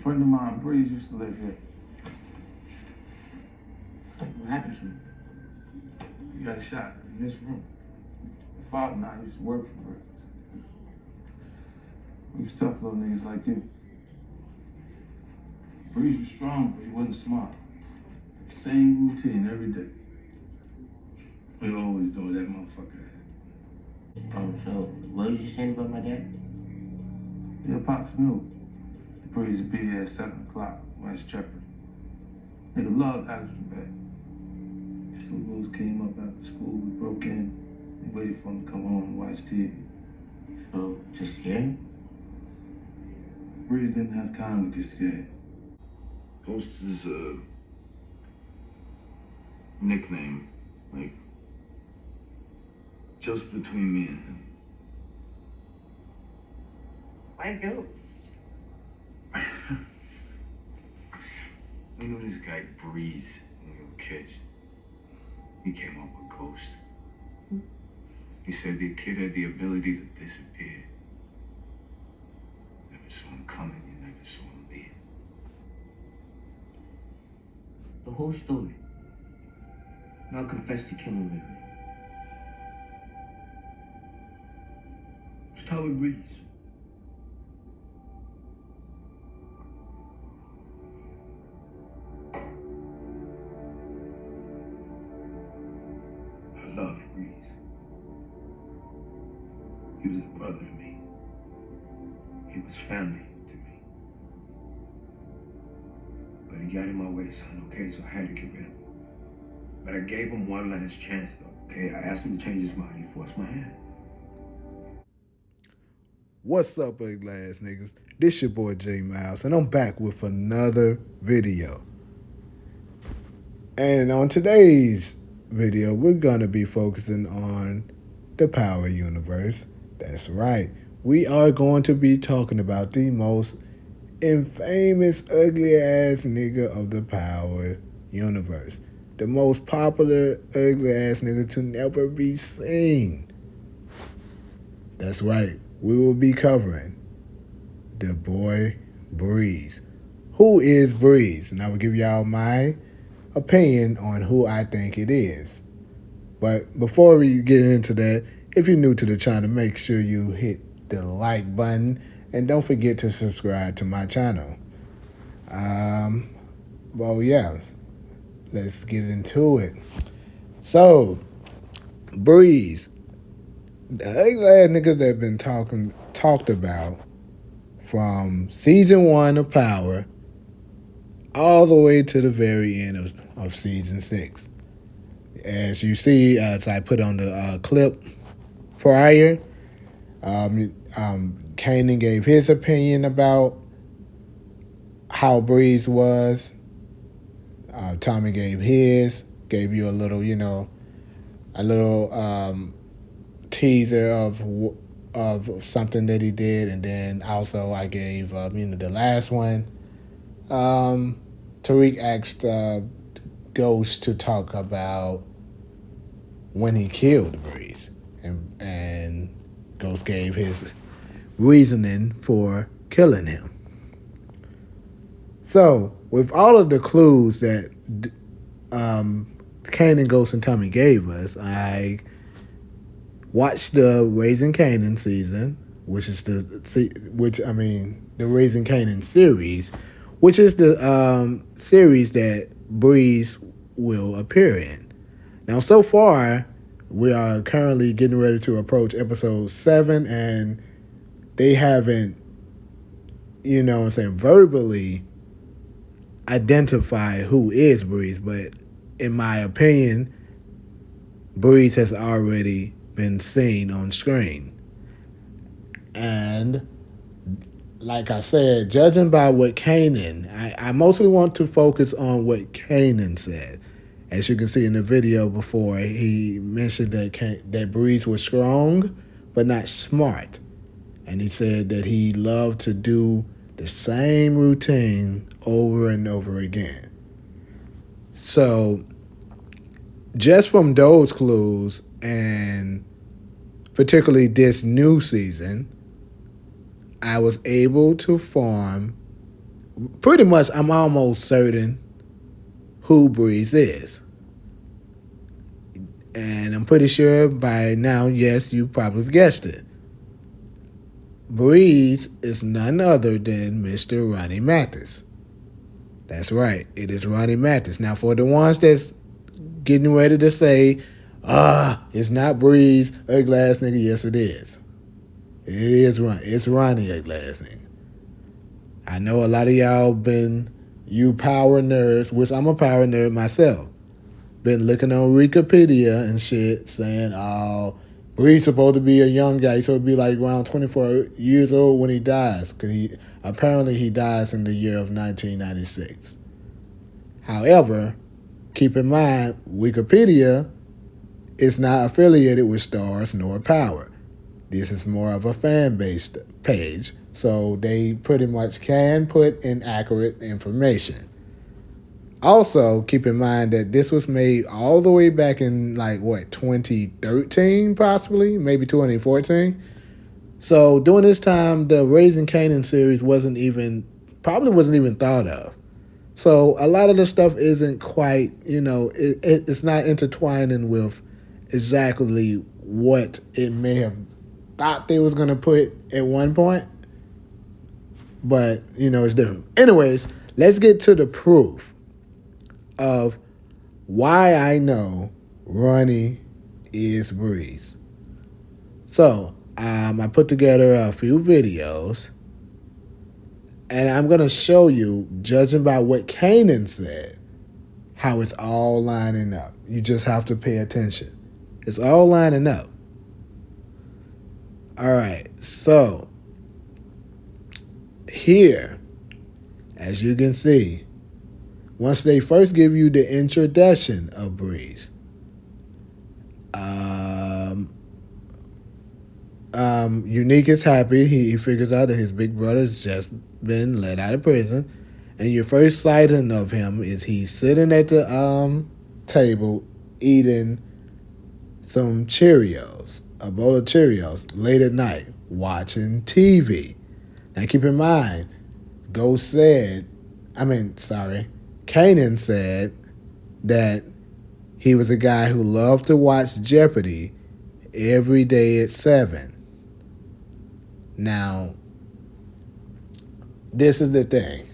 friend of mine, Breeze, used to live here. What happened to him? He got shot in this room. My father and I used to work for Breeze. We was tough little niggas like you. Breeze was strong, but he wasn't smart. Same routine every day. We always do what that motherfucker had. So what was you saying about my dad? Yeah, Pops knew. Breeze would be here at 7 o'clock when it's checking. Nigga loved algebra. Some boys came up after school, we broke in, and waited for him to come home and watch TV. So, to scare him? Breeze didn't have time to get scared. Ghost is a nickname, like, just between me and him. Why Ghost? We knew this guy Breeze when we were kids. He came up with Ghost. He said the kid had the ability to disappear. Never saw him coming, you never saw him leave. The whole story. Now confess to killing Ray. Start with Breeze. I loved Breeze. He was a brother to me. He was family to me. But he got in my way, son, okay? So I had to get rid of him. But I gave him one last chance, though, okay? I asked him to change his mind. He forced my hand. What's up, ugly ass niggas? This your boy J Miles, and I'm back with another video. And on today's video, we're gonna be focusing on the Power Universe. That's right. We are going to be talking about the most infamous ugly ass nigga of the Power Universe. The most popular ugly ass nigga to never be seen. That's right. We will be covering the boy Breeze. Who is Breeze? And I will give y'all my opinion on who I think it is. But before we get into that, if you're new to the channel, make sure you hit the like button and don't forget to subscribe to my channel. Well, yeah, let's get into it. So, Breeze. The ugly ass niggas that have been talked about from season 1 of Power all the way to the very end of season 6. As you see, as I put on the clip prior, Kanan gave his opinion about how Breeze was. Tommy gave his, gave you a little, teaser of something that he did, and then also I gave the last one. Tariq asked Ghost to talk about when he killed Breeze, and Ghost gave his reasoning for killing him. So with all of the clues that Kanan, Ghost, and Tommy gave us, I watched the Raising Kanan season, which is the Raising Kanan series, which is the series that Breeze will appear in. Now, so far, we are currently getting ready to approach episode 7, and they haven't, verbally identify who is Breeze, but in my opinion, Breeze has already been seen on screen. And like I said, judging by what Kanan, I mostly want to focus on what Kanan said. As you can see in the video before, he mentioned that Breeze was strong, but not smart. And he said that he loved to do the same routine over and over again. So, just from those clues, and particularly this new season, I was able to form pretty much I'm almost certain who Breeze is. And I'm pretty sure by now, yes, you probably guessed it. Breeze is none other than Mr. Ronnie Mathis. That's right, it is Ronnie Mathis. Now, for the ones that's getting ready to say, it's not Breeze, ugly ass nigga, yes, it is. It is Ronnie. It's Ronnie, ugly ass nigga. I know a lot of y'all you power nerds, which I'm a power nerd myself, been looking on Wikipedia and shit saying, Bree's supposed to be a young guy. He's supposed to be like around 24 years old when he dies. Because he dies in the year of 1996. However, keep in mind, Wikipedia is not affiliated with Stars nor Power. This is more of a fan-based page. So they pretty much can put inaccurate information. Also, keep in mind that this was made all the way back in 2013 possibly, maybe 2014. So during this time, the Raising Kanan series probably wasn't even thought of. So a lot of the stuff isn't quite, it's not intertwining with exactly what it may have thought they was going to put at one point. But, it's different. Anyways, let's get to the proof of why I know Ronnie is Breeze. So, I put together a few videos, and I'm going to show you, judging by what Kanan said, how it's all lining up. You just have to pay attention. It's all lining up. All right, so here, as you can see, once they first give you the introduction of Breeze, Unique is happy. He figures out that his big brother's just been let out of prison, and your first sighting of him is he's sitting at the table eating some Cheerios, a bowl of Cheerios, late at night, watching TV. Now keep in mind, Kanan said that he was a guy who loved to watch Jeopardy every day at 7. Now, this is the thing.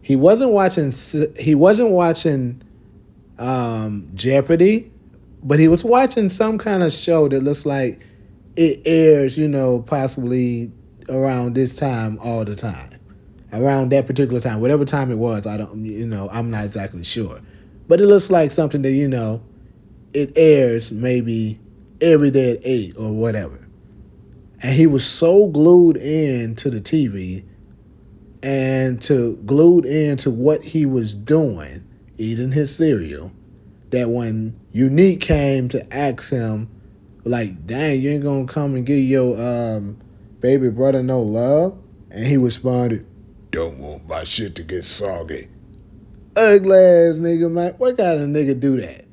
He wasn't watching Jeopardy, but he was watching some kind of show that looks like it airs, possibly around this time all the time. Around that particular time, whatever time it was, I'm not exactly sure. But it looks like something that, it airs maybe every day at 8 or whatever. And he was so glued in to the TV and glued into what he was doing, eating his cereal, that when Unique came to ask him, like, dang, you ain't gonna come and give your baby brother no love? And he responded, don't want my shit to get soggy. Ugly ass nigga, man. What kind of nigga do that?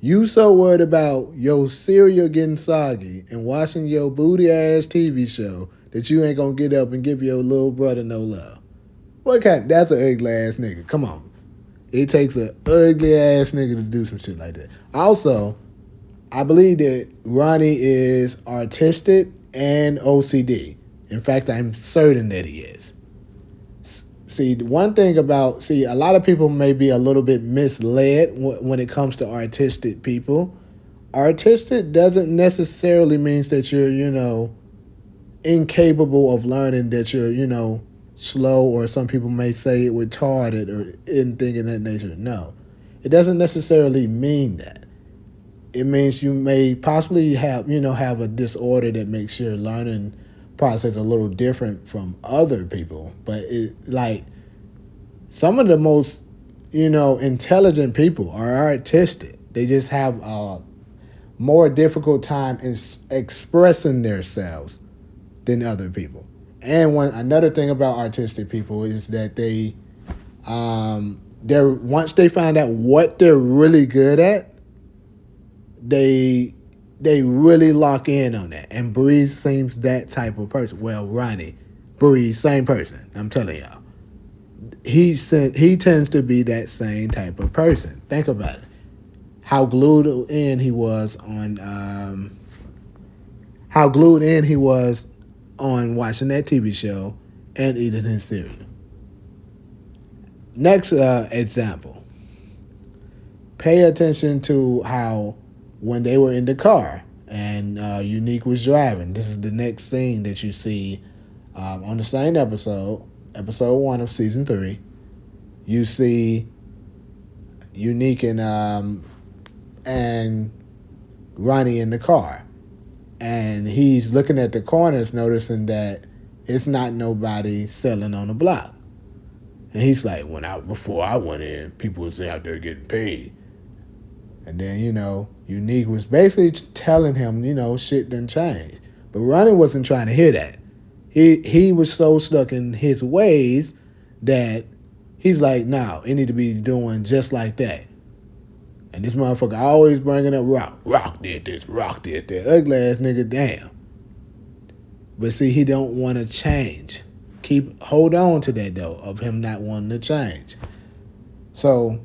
You so worried about your cereal getting soggy and watching your booty ass TV show that you ain't gonna get up and give your little brother no love. That's an ugly ass nigga. Come on. It takes an ugly ass nigga to do some shit like that. Also, I believe that Ronnie is artistic and OCD. In fact, I'm certain that he is. See, one thing about, a lot of people may be a little bit misled when it comes to artistic people. Artistic doesn't necessarily mean that you're, incapable of learning, that you're, slow, or some people may say retarded or anything in that nature. No, it doesn't necessarily mean that. It means you may possibly have a disorder that makes your learning process a little different from other people. But some of the most, intelligent people are artistic. They just have a more difficult time in expressing themselves than other people. And another thing about artistic people is that once they find out what they're really good at, they really lock in on that. And Breeze seems that type of person. Well, Ronnie, Breeze, same person. I'm telling y'all. he tends to be that same type of person. Think about it. How glued in he was on watching that TV show and eating his cereal. Next example. Pay attention to how when they were in the car and Unique was driving. This is the next scene that you see on the same episode 1 of season 3. You see Unique and Ronnie in the car. And he's looking at the corners, noticing that it's not nobody selling on the block. And he's like, before I went in, people was out there getting paid. And then, Unique was basically telling him, shit done changed. But Ronnie wasn't trying to hear that. He was so stuck in his ways that he's like, no, it need to be doing just like that. And this motherfucker always bringing up Rock. Rock did this, Rock did that. Ugly ass nigga, damn. But see, he don't want to change. Hold on to that, though, of him not wanting to change. So,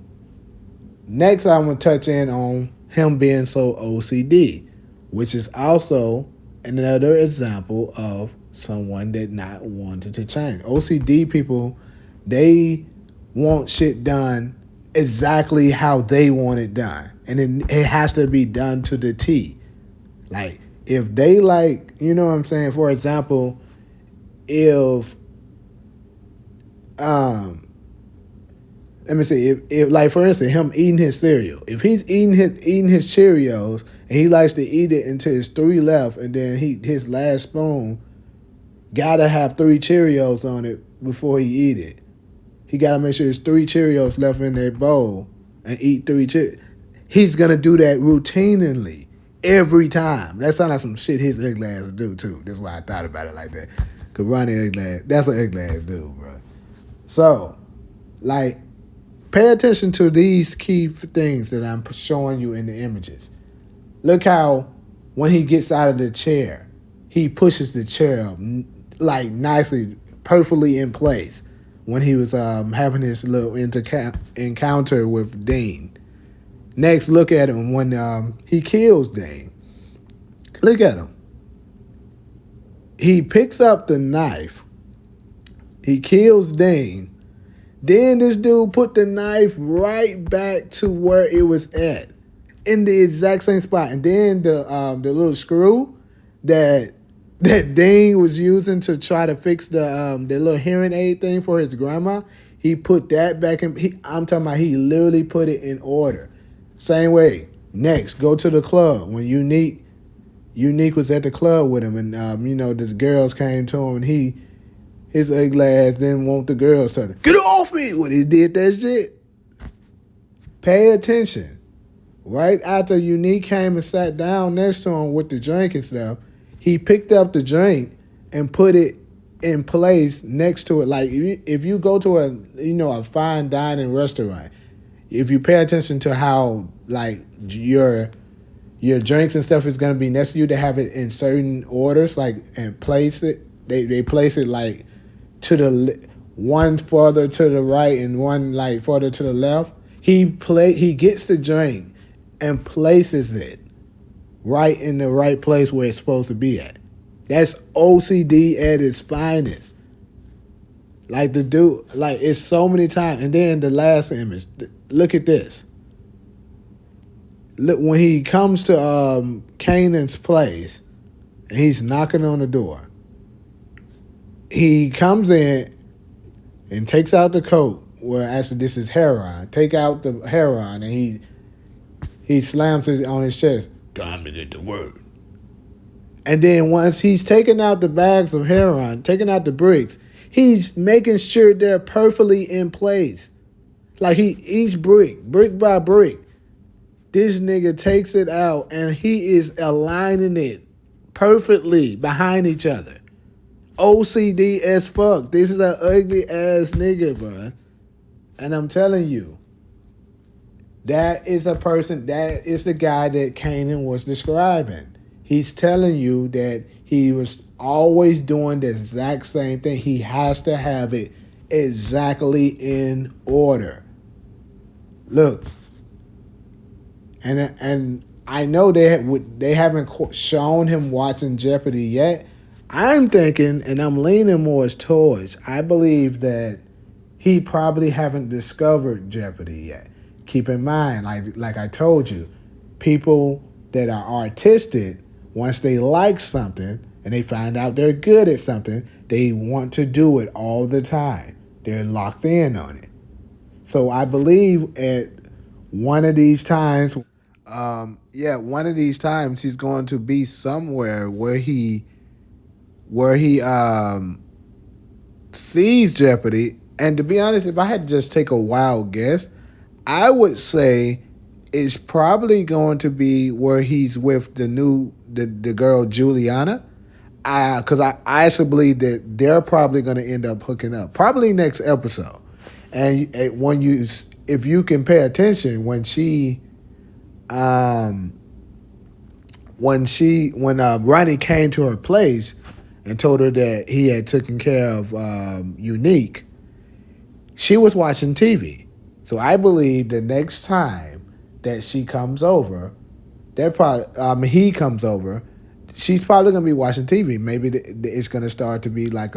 next I'm going to touch in on him being so OCD, which is also another example of someone that not wanted to change. OCD people, they want shit done exactly how they want it done. And it has to be done to the T. Like, if they like, you know what I'm saying? For example, if, let me see, if like, for instance, him eating his cereal. If he's eating his Cheerios and he likes to eat it until it's 3 left and then his last spoon gotta have 3 Cheerios on it before he eat it. He got to make sure there's 3 Cheerios left in their bowl and eat 3 Cheerios. He's going to do that routinely every time. That sounds like some shit his ugly ass would do, too. That's why I thought about it like that. Because Ronnie ugly ass, that's an ugly ass dude, bro. So, like, pay attention to these key things that I'm showing you in the images. Look how when he gets out of the chair, he pushes the chair up, like, nicely, perfectly in place. When he was having his little encounter with Dean. Next, look at him when he kills Dean. Look at him. He picks up the knife. He kills Dean. Then this dude put the knife right back to where it was at. In the exact same spot. And then the little screw that Dean was using to try to fix the little hearing aid thing for his grandma, he put that back in. I'm talking about he literally put it in order. Same way. Next, go to the club. When Unique was at the club with him and, the girls came to him and his ugly ass didn't want the girls to get off me when he did that shit. Pay attention. Right after Unique came and sat down next to him with the drink and stuff, he picked up the drink and put it in place next to it. Like, if you go to a fine dining restaurant, if you pay attention to how, like, your drinks and stuff is going to be next to you, to have it in certain orders, like, and place it. They place it, like, to the one further to the right and one, like, further to the left. He gets the drink and places it right in the right place where it's supposed to be at. That's OCD at its finest. Like, the dude, like, it's so many times. And then the last image, look at this. Look, when he comes to Kanan's place and he's knocking on the door, he comes in and takes out the coat. Well, actually, this is heroin. Take out the heroin, and he slams it on his chest. Time to get to work. And then once he's taken out the bags of heroin, taking out the bricks, he's making sure they're perfectly in place. Like, each brick by brick, this nigga takes it out and he is aligning it perfectly behind each other. OCD as fuck. This is an ugly ass nigga, bro. And I'm telling you, that is a person, that is the guy that Kanan was describing. He's telling you that he was always doing the exact same thing. He has to have it exactly in order. Look, and I know they haven't shown him watching Jeopardy yet. I'm thinking, and I'm leaning more towards, I believe that he probably haven't discovered Jeopardy yet. Keep in mind, like I told you, people that are artistic, once they like something and they find out they're good at something, they want to do it all the time. They're locked in on it. So I believe at one of these times, one of these times he's going to be somewhere where he sees Jeopardy. And to be honest, if I had to just take a wild guess, I would say it's probably going to be where he's with the girl Juliana. Because I actually believe that they're probably going to end up hooking up, probably next episode. And if you can pay attention, when Ronnie came to her place and told her that he had taken care of Unique, she was watching TV. So I believe the next time that she comes over, he comes over, she's probably going to be watching TV. Maybe it's going to start to be like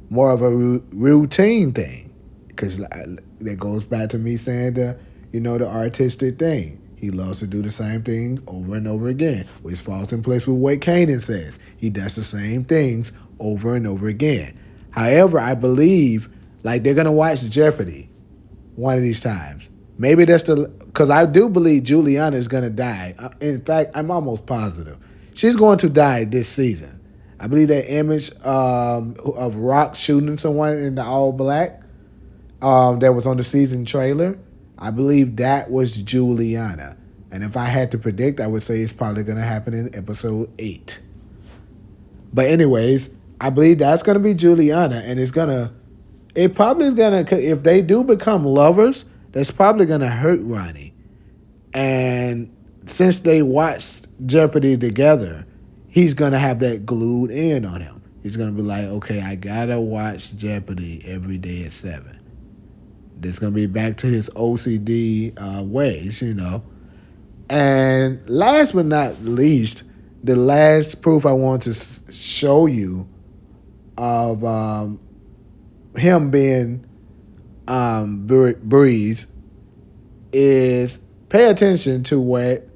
more of a routine thing. Because that goes back to me saying the artistic thing. He loves to do the same thing over and over again, which falls in place with what Kanan says. He does the same things over and over again. However, I believe they're going to watch Jeopardy one of these times. Maybe because I do believe Juliana is going to die. In fact, I'm almost positive. She's going to die this season. I believe that image of Rock shooting someone in the all black that was on the season trailer, I believe that was Juliana. And if I had to predict, I would say it's probably going to happen in episode 8. But anyways, I believe that's going to be Juliana, and it probably is going to, if they do become lovers, that's probably going to hurt Ronnie. And since they watched Jeopardy together, he's going to have that glued in on him. He's going to be like, okay, I got to watch Jeopardy every day at 7. That's going to be back to his OCD ways, And last but not least, the last proof I want to show you of him being Breeze is pay attention to what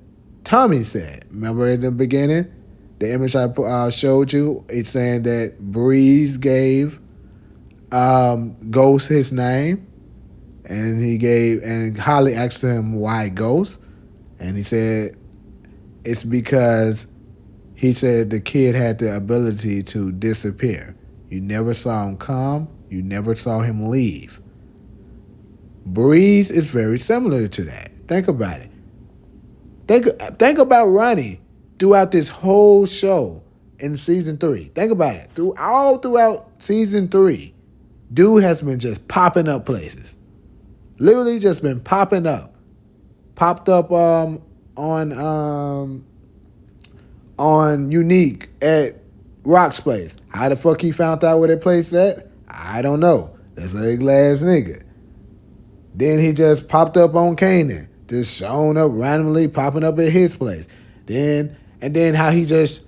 Tommy said. Remember in the beginning, the image I showed you, it's saying that Breeze gave Ghost his name. And Holly asked him why Ghost, and he said it's because he said the kid had the ability to disappear. You never saw him come, you never saw him leave. Breeze is very similar to that. Think about it. Think about Ronnie throughout this whole show in season 3. Think about it. Throughout season 3, dude has been just popping up places. Literally just been popping up. Popped up on Unique at Rock's place. How the fuck he found out where that place at? I don't know. That's an ugly ass nigga. Then he just popped up on Kanan. Just showing up randomly, popping up at his place. Then how he just,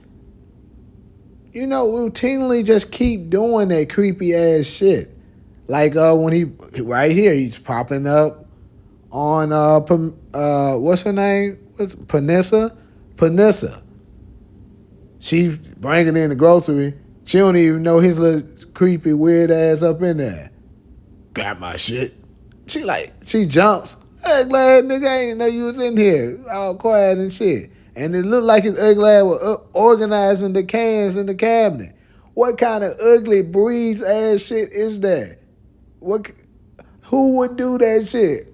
routinely just keep doing that creepy ass shit. Like when right here, he's popping up on what's her name? Panessa. She bringing in the grocery. She don't even know his little creepy weird ass up in there. Got my shit. She jumps. Hey, glad nigga, I ain't know you was in here, all quiet and shit. And it looked like his ugly ass was organizing the cans in the cabinet. What kind of ugly Breeze ass shit is that? Who would do that shit?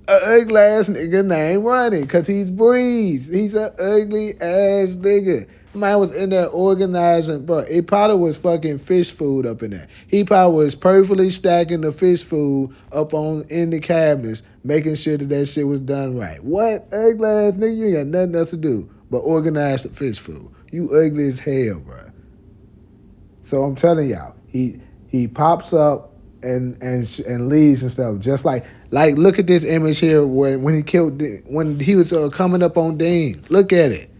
A ugly ass nigga named Ronnie, because he's Breeze. He's an ugly ass nigga. Man was in there organizing, but it probably was fucking fish food up in there. He probably was perfectly stacking the fish food up in the cabinets, making sure that shit was done right. What ugly ass nigga? You ain't got nothing else to do but organize the fish food. You ugly as hell, bro. So I'm telling y'all, he pops up and leaves and stuff. Just like look at this image here when he killed when he was coming up on Dean. Look at it.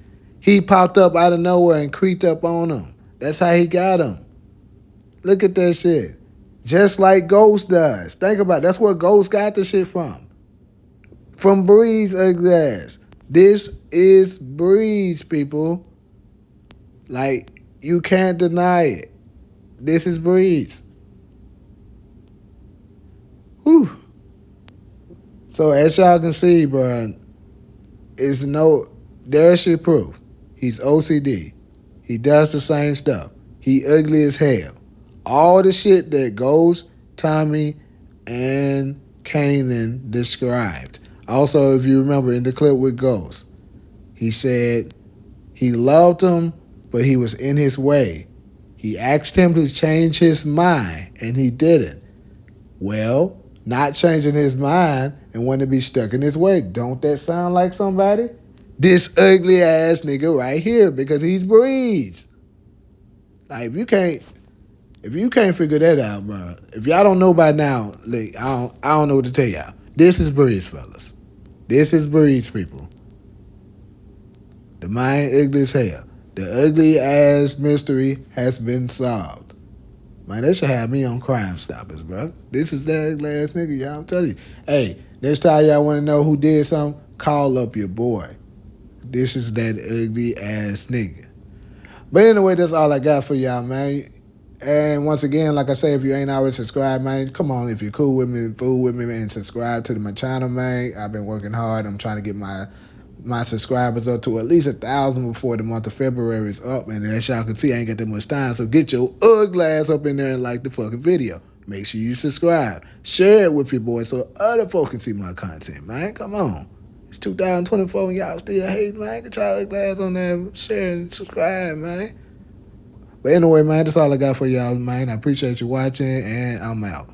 He popped up out of nowhere and creeped up on him. That's how he got him. Look at that shit. Just like Ghost does. Think about it. That's where Ghost got the shit from. From Breeze ugly ass. This is Breeze, people. Like, you can't deny it. This is Breeze. Whew. So as y'all can see, bro, there's your proof. He's OCD. He does the same stuff. He ugly as hell. All the shit that Ghost, Tommy, and Kanan described. Also, if you remember in the clip with Ghost, he said he loved him, but he was in his way. He asked him to change his mind, and he didn't. Well, not changing his mind and wanting to be stuck in his way. Don't that sound like somebody? This ugly ass nigga right here, because he's Breeze. Like, if you can't figure that out, bro. If y'all don't know by now, like, I don't know what to tell y'all. This is Breeze, fellas. This is Breeze, people. The mind ugly as hell. The ugly ass mystery has been solved. Man, that should have me on Crime Stoppers, bro. This is that ugly ass nigga, y'all. I'm telling you. Hey, next time y'all want to know who did something, call up your boy. This is that ugly ass nigga. But anyway, that's all I got for y'all, man. And once again, like I say, if you ain't already subscribed, man, come on. If you're cool with me, fool with me, and subscribe to my channel, man. I've been working hard. I'm trying to get my subscribers up to at least 1,000 before the month of February is up. And as y'all can see, I ain't got that much time. So get your ugly ass up in there and like the fucking video. Make sure you subscribe. Share it with your boys so other folks can see my content, man. Come on. It's 2024 and y'all still hate, man. Get y'all ugly ass on there. Share and subscribe, man. But anyway, man, that's all I got for y'all, man. I appreciate you watching, and I'm out.